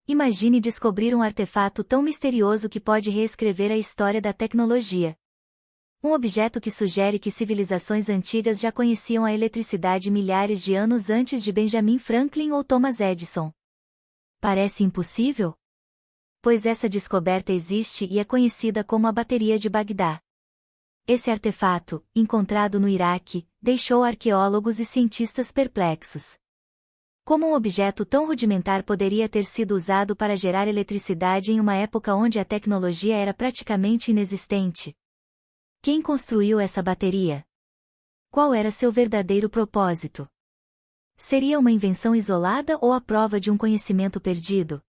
Imagine descobrir um artefato tão misterioso que pode reescrever a história da tecnologia. Um objeto que sugere que civilizações antigas já conheciam a eletricidade milhares de anos antes de Benjamin Franklin ou Thomas Edison. Parece impossível? Pois essa descoberta existe e é conhecida como a bateria de Bagdá. Esse artefato, encontrado no Iraque, deixou arqueólogos e cientistas perplexos. Como um objeto tão rudimentar poderia ter sido usado para gerar eletricidade em uma época onde a tecnologia era praticamente inexistente? Quem construiu essa bateria? Qual era seu verdadeiro propósito? Seria uma invenção isolada ou a prova de um conhecimento perdido?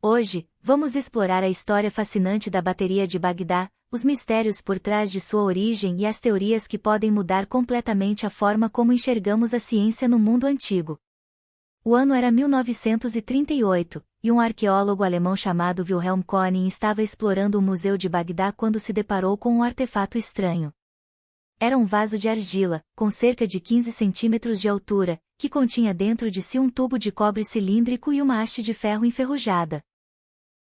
Hoje, vamos explorar a história fascinante da bateria de Bagdá, os mistérios por trás de sua origem e as teorias que podem mudar completamente a forma como enxergamos a ciência no mundo antigo. O ano era 1938, e um arqueólogo alemão chamado Wilhelm Koenig estava explorando o museu de Bagdá quando se deparou com um artefato estranho. Era um vaso de argila, com cerca de 15 centímetros de altura, que continha dentro de si um tubo de cobre cilíndrico e uma haste de ferro enferrujada.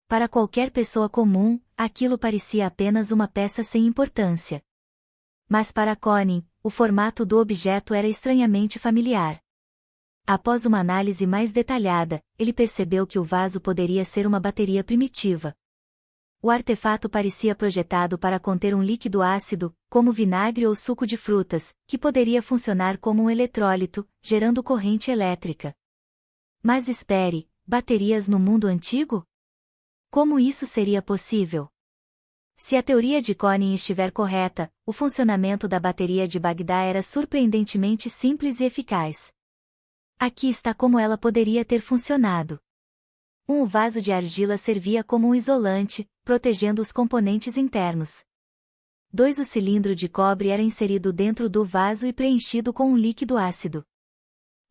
Para qualquer pessoa comum, aquilo parecia apenas uma peça sem importância. Mas para Koenig, o formato do objeto era estranhamente familiar. Após uma análise mais detalhada, ele percebeu que o vaso poderia ser uma bateria primitiva. O artefato parecia projetado para conter um líquido ácido, como vinagre ou suco de frutas, que poderia funcionar como um eletrólito, gerando corrente elétrica. Mas espere, baterias no mundo antigo? Como isso seria possível? Se a teoria de Koenig estiver correta, o funcionamento da bateria de Bagdá era surpreendentemente simples e eficaz. Aqui está como ela poderia ter funcionado. Um vaso de argila servia como um isolante, protegendo os componentes internos. 2. O cilindro de cobre era inserido dentro do vaso e preenchido com um líquido ácido.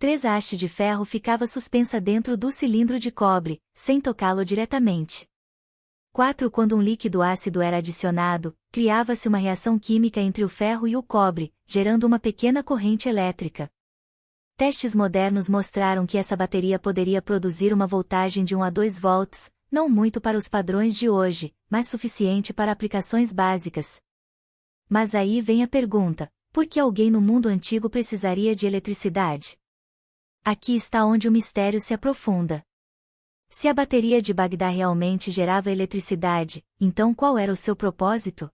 3. A haste de ferro ficava suspensa dentro do cilindro de cobre, sem tocá-lo diretamente. 4. Quando um líquido ácido era adicionado, criava-se uma reação química entre o ferro e o cobre, gerando uma pequena corrente elétrica. Testes modernos mostraram que essa bateria poderia produzir uma voltagem de 1 a 2 volts, não muito para os padrões de hoje, mas suficiente para aplicações básicas. Mas aí vem a pergunta: por que alguém no mundo antigo precisaria de eletricidade? Aqui está onde o mistério se aprofunda. Se a bateria de Bagdá realmente gerava eletricidade, então qual era o seu propósito?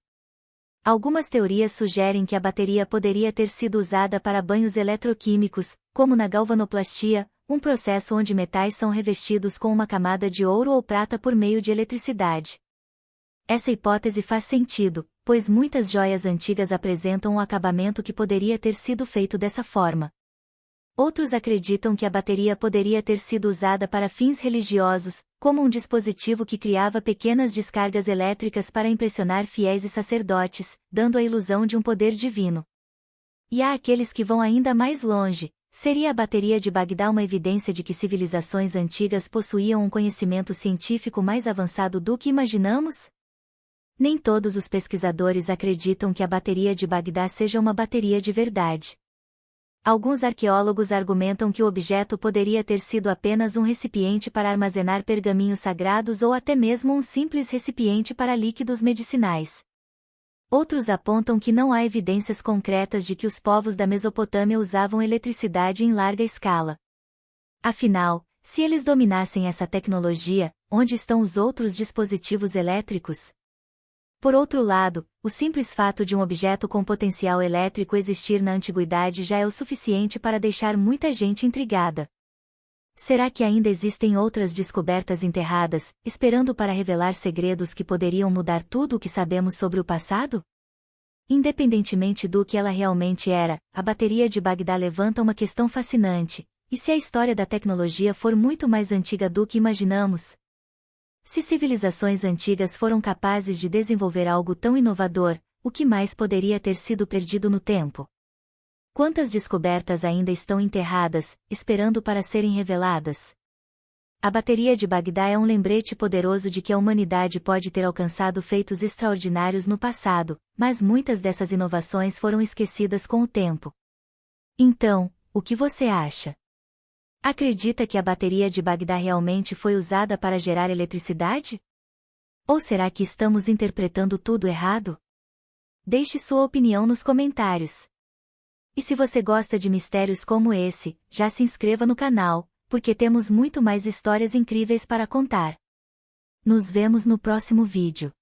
Algumas teorias sugerem que a bateria poderia ter sido usada para banhos eletroquímicos, como na galvanoplastia, um processo onde metais são revestidos com uma camada de ouro ou prata por meio de eletricidade. Essa hipótese faz sentido, pois muitas joias antigas apresentam um acabamento que poderia ter sido feito dessa forma. Outros acreditam que a bateria poderia ter sido usada para fins religiosos, como um dispositivo que criava pequenas descargas elétricas para impressionar fiéis e sacerdotes, dando a ilusão de um poder divino. E há aqueles que vão ainda mais longe: seria a bateria de Bagdá uma evidência de que civilizações antigas possuíam um conhecimento científico mais avançado do que imaginamos? Nem todos os pesquisadores acreditam que a bateria de Bagdá seja uma bateria de verdade. Alguns arqueólogos argumentam que o objeto poderia ter sido apenas um recipiente para armazenar pergaminhos sagrados ou até mesmo um simples recipiente para líquidos medicinais. Outros apontam que não há evidências concretas de que os povos da Mesopotâmia usavam eletricidade em larga escala. Afinal, se eles dominassem essa tecnologia, onde estão os outros dispositivos elétricos? Por outro lado, o simples fato de um objeto com potencial elétrico existir na antiguidade já é o suficiente para deixar muita gente intrigada. Será que ainda existem outras descobertas enterradas, esperando para revelar segredos que poderiam mudar tudo o que sabemos sobre o passado? Independentemente do que ela realmente era, a bateria de Bagdá levanta uma questão fascinante: e se a história da tecnologia for muito mais antiga do que imaginamos? Se civilizações antigas foram capazes de desenvolver algo tão inovador, o que mais poderia ter sido perdido no tempo? Quantas descobertas ainda estão enterradas, esperando para serem reveladas? A bateria de Bagdá é um lembrete poderoso de que a humanidade pode ter alcançado feitos extraordinários no passado, mas muitas dessas inovações foram esquecidas com o tempo. Então, o que você acha? Acredita que a bateria de Bagdá realmente foi usada para gerar eletricidade? Ou será que estamos interpretando tudo errado? Deixe sua opinião nos comentários. E se você gosta de mistérios como esse, já se inscreva no canal, porque temos muito mais histórias incríveis para contar. Nos vemos no próximo vídeo.